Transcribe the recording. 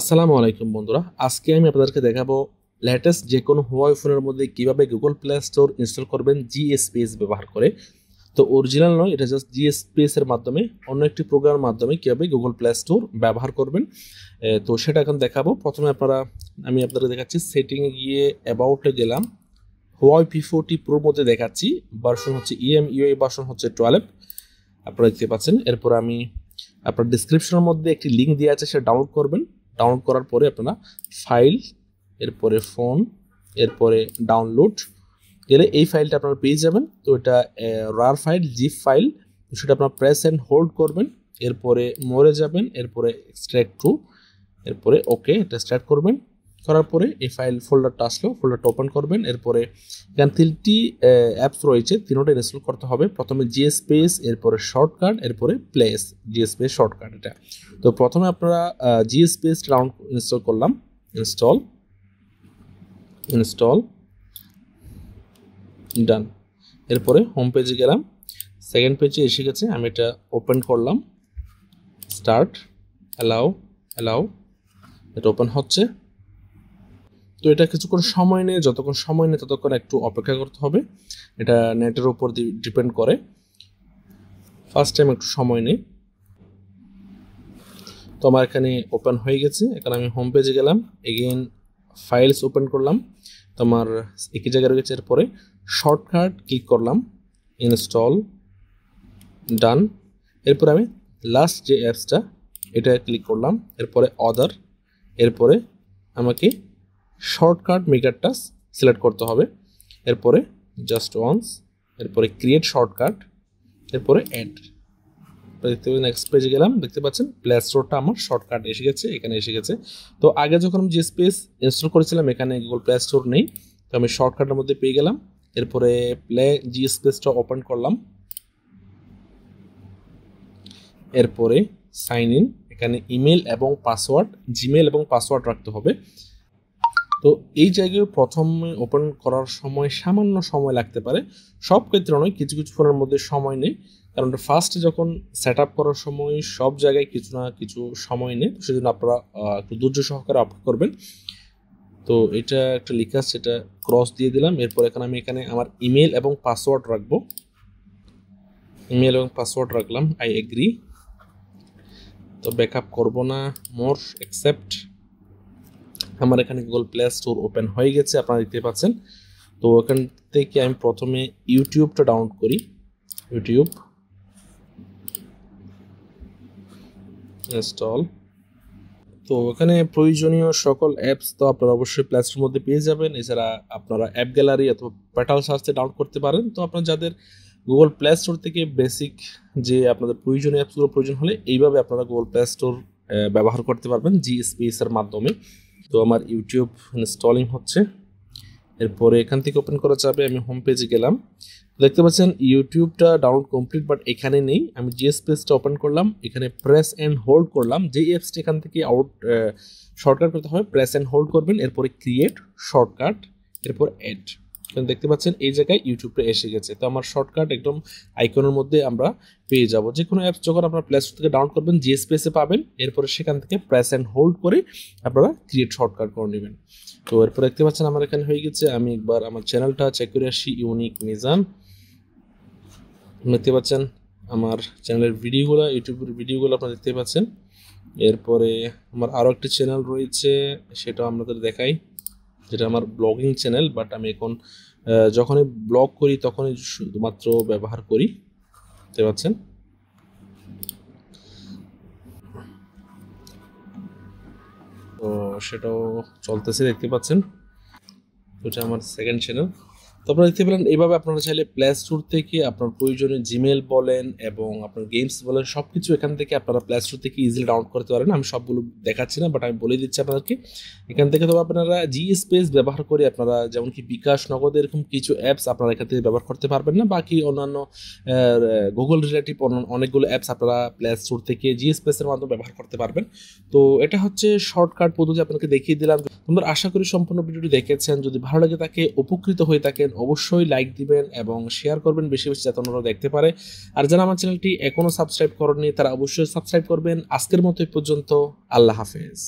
আসসালামু আলাইকুম বন্ধুরা, আজকে আমি আপনাদেরকে দেখাবো লেটেস্ট যে কোনো Huawei ফোনের মধ্যে কিভাবে গুগল প্লে স্টোর ইনস্টল করবেন GSpace ব্যবহার করে। তো অরিজিনাল নয়, এটা জাস্ট GSpace এর মাধ্যমে অন্য একটি প্রোগ্রামের মাধ্যমে কিভাবে গুগল প্লে স্টোর ব্যবহার করবেন। তো সেটা এখন দেখাবো। প্রথমে আমি আপনাদের দেখাচ্ছি, সেটিংয়ে গিয়ে অ্যাবাউটে গেলাম। Huawei P40 Pro মধ্যে দেখাচ্ছি, ভার্সন হচ্ছে UAE ভার্সন হচ্ছে 12, আপনারা দেখতে পাচ্ছেন। এরপর আমি আপনার ডিসক্রিপশনের মধ্যে একটি লিঙ্ক দেওয়া আছে, সেটা ডাউনলোড করবেন। ডাউনলোড করার পরে আপনারা ফাইল, এরপরে ফোন, এরপরে ডাউনলোড গেলে এই ফাইলটা আপনারা পেয়ে যাবেন। তো এটা রার ফাইল, জিপ ফাইল, সেটা আপনারা প্রেস অ্যান্ড হোল্ড করবেন। এরপরে মোরে যাবেন, এরপরে এক্সট্রাক্ট টু, এরপরে ওকে, এটা স্টার্ট করবেন। করার পরে এই ফাইল ফোল্ডারটা আসলো, ফোল্ডারটা ওপেন করবেন। এরপরে এখানে 3টি অ্যাপস রয়েছে, তিনটা ইনস্টল করতে হবে। প্রথমে GSpace, এরপরে শর্টকাট, এরপরে প্লেস। GSpace শর্টকাট এটা। তো প্রথমে আপনারা GSpace ইনস্টল করলাম, ইনস্টল ডান। এরপরে হোম পেজে গেলাম, সেকেন্ড পেজে এসে গেছে, আমি এটা ওপেন করলাম, স্টার্ট, অ্যালাউ, এটা ওপেন হচ্ছে। তো এটা কিছুক্ষণ সময় নেই, যতক্ষণ সময় নেই ততক্ষণ একটু অপেক্ষা করতে হবে, এটা নেটের উপর ডিপেন্ড করে। ফার্স্ট টাইম একটু সময় নেই। তো আমার এখানে ওপেন হয়ে গেছে। এখানে আমি হোম পেজে গেলাম, এগেইন ফাইলস ওপেন করলাম, তো আমার একই জায়গায় রয়েছে। এরপরে শর্টকাট ক্লিক করলাম, ইনস্টল ডান। এরপরে আমি লাস্ট যে অ্যাপসটা এটা ক্লিক করলাম, এরপরে অদার, এরপরে আমাকে শর্টকাট মেকারটা সিলেক্ট করতে হবে। এরপরে জাস্ট ওয়ান্স, এরপরে ক্রিয়েট শর্টকাট, এরপরে অ্যাড। দেখতে পাচ্ছেন নেক্সট পেজে গেলাম, দেখতে পাচ্ছেন প্লে স্টোরটা আমার শর্টকাট এসে গেছে, এখানে এসে গেছে। তো আগে যখন আমি GSpace ইনস্টল করেছিলাম এখানে গুগল প্লে স্টোর নেই, তো আমি শর্টকাটের মধ্যে পেয়ে গেলাম। এরপরে GSpaceটা ওপেন করলাম, এরপরে সাইন ইন। এখানে ইমেল এবং পাসওয়ার্ড, জিমেল এবং পাসওয়ার্ড রাখতে হবে। তো এই জায়গায় প্রথমে ওপেন করার সময় সামান্য সময় লাগতে পারে, সব ক্ষেত্রে নয়, কিছু কিছু ফোনের মধ্যে সময় নেই, কারণ ফার্স্ট যখন সেট আপ করার সময় সব জায়গায় কিছু না কিছু সময় নেই, সেজন্য আপনারা একটু ধৈর্য সহকারে অপেক্ষা করবেন। তো এটা একটা লেখা আছে, এটা ক্রস দিয়ে দিলাম। এরপর এখানে আমার ইমেল এবং পাসওয়ার্ড রাখবো, ইমেল এবং পাসওয়ার্ড রাখলাম, আই এগ্রি। তো ব্যাকআপ করব না, মোর অ্যাকসেপ্ট। আমার এখানে গুগল প্লে স্টোর ওপেন হয়ে গেছে, আপনারা দেখতে পাচ্ছেন। তো এখান থেকে আমি প্রথমে ইউটিউবটা ডাউনলোড করি, ইউটিউব ইনস্টল। তো এখানে প্রয়োজনীয় সকল অ্যাপস তো আপনারা অবশ্যই প্লে স্টোরের মধ্যে পেয়ে যাবেন। এছাড়া আপনারা অ্যাপ গ্যালারি অথবা পেটাল সার্চে ডাউনলোড করতে পারেন। তো আপনার যাদের গুগল প্লে স্টোর থেকে বেসিক যে আপনাদের প্রয়োজনীয় অ্যাপসগুলো প্রয়োজন হলে এইভাবে আপনারা গুগল প্লে স্টোর ব্যবহার করতে পারবেন GSpace এর মাধ্যমে। তো আমার ইউটিউব ইনস্টলিং হচ্ছে, এরপরে এখান থেকে ওপেন করা যাবে। আমি হোম পেজে গেলাম, দেখতে পাচ্ছেন ইউটিউবটা ডাউনলোড কমপ্লিট, বাট এখানে নেই। আমি GSpaceটা ওপেন করলাম, এখানে প্রেস অ্যান্ড হোল্ড করলাম। যে অ্যাপসটা এখান থেকে শর্টকাট করতে হবে, প্রেস অ্যান্ড হোল্ড করবেন, এরপরে ক্রিয়েট শর্টকাট, এরপর অ্যাড। দেখতে পাচ্ছেন এই জায়গায় ইউটিউবটা এসে গেছে। তো আমার শর্টকাট একদম আইকনের মধ্যে আমরা পেয়ে যাব। যে কোনো অ্যাপস যখন আপনার প্লে স্টোর থেকে ডাউনলোড করবেন GSpace-এ পাবেন, এরপরে সেখান থেকে প্রেস অ্যান্ড হোল্ড করে আপনারা ক্রিয়েট শর্টকাট করে নেবেন। তো এরপর দেখতে পাচ্ছেন আমার এখানে হয়ে গেছে। আমি একবার আমার চ্যানেলটা চেক করে আসি, ইউনিক মিজান। দেখতে পাচ্ছেন আমার চ্যানেলের ভিডিওগুলো, ইউটিউবের ভিডিওগুলো আপনারা দেখতে পাচ্ছেন। এরপরে আমার আরও একটি চ্যানেল রয়েছে, সেটা আপনাদের দেখাই, যেটা আমার ব্লগিং চ্যানেল। বাট আমি এখন যখনই ব্লগ করি তখনই শুধুমাত্র ব্যবহার করি, দেখতে পাচ্ছেন। তো সেটাও চলতেছে, দেখতে পাচ্ছেন। ওটা আমার সেকেন্ড চ্যানেল। তো আপনারা দেখতে পেলেন, এইভাবে আপনারা চাইলে প্লে স্টোর থেকে আপনার প্রয়োজনীয় জিমেল বলেন এবং আপনার গেমস বলেন সব কিছু এখান থেকে আপনারা প্লে স্টোর থেকে ইজিলি ডাউনলোড করতে পারেন। আমি সবগুলো দেখাচ্ছি না, বাট আমি বলে দিচ্ছি আপনাদেরকে। এখান থেকে তো আপনারা GSpace ব্যবহার করে আপনারা যেমন কি বিকাশ, নগদ, এরকম কিছু অ্যাপস আপনারা এখান থেকে ব্যবহার করতে পারবেন না। বাকি অন্যান্য গুগল রিলেটিভ অনেকগুলো অ্যাপস আপনারা প্লে স্টোর থেকে GSpace-এর মাধ্যমে ব্যবহার করতে পারবেন। তো এটা হচ্ছে শর্টকাট পদ্ধতি, আপনাকে দেখিয়ে দিলাম। তোমরা আশা করি সম্পূর্ণ ভিডিওটি দেখেছেন। যদি ভালো লাগে থাকে, উপকৃত হয়ে থাকেন, অবশ্যই লাইক দিবেন এবং শেয়ার করবেন বেশি বেশি, যাতে অন্যরা দেখতে পারে। আর যারা আমার চ্যানেলটি এখনো সাবস্ক্রাইব করেননি তারা অবশ্যই সাবস্ক্রাইব করবেন। আজকের মতো এই পর্যন্ত, আল্লাহ হাফেজ।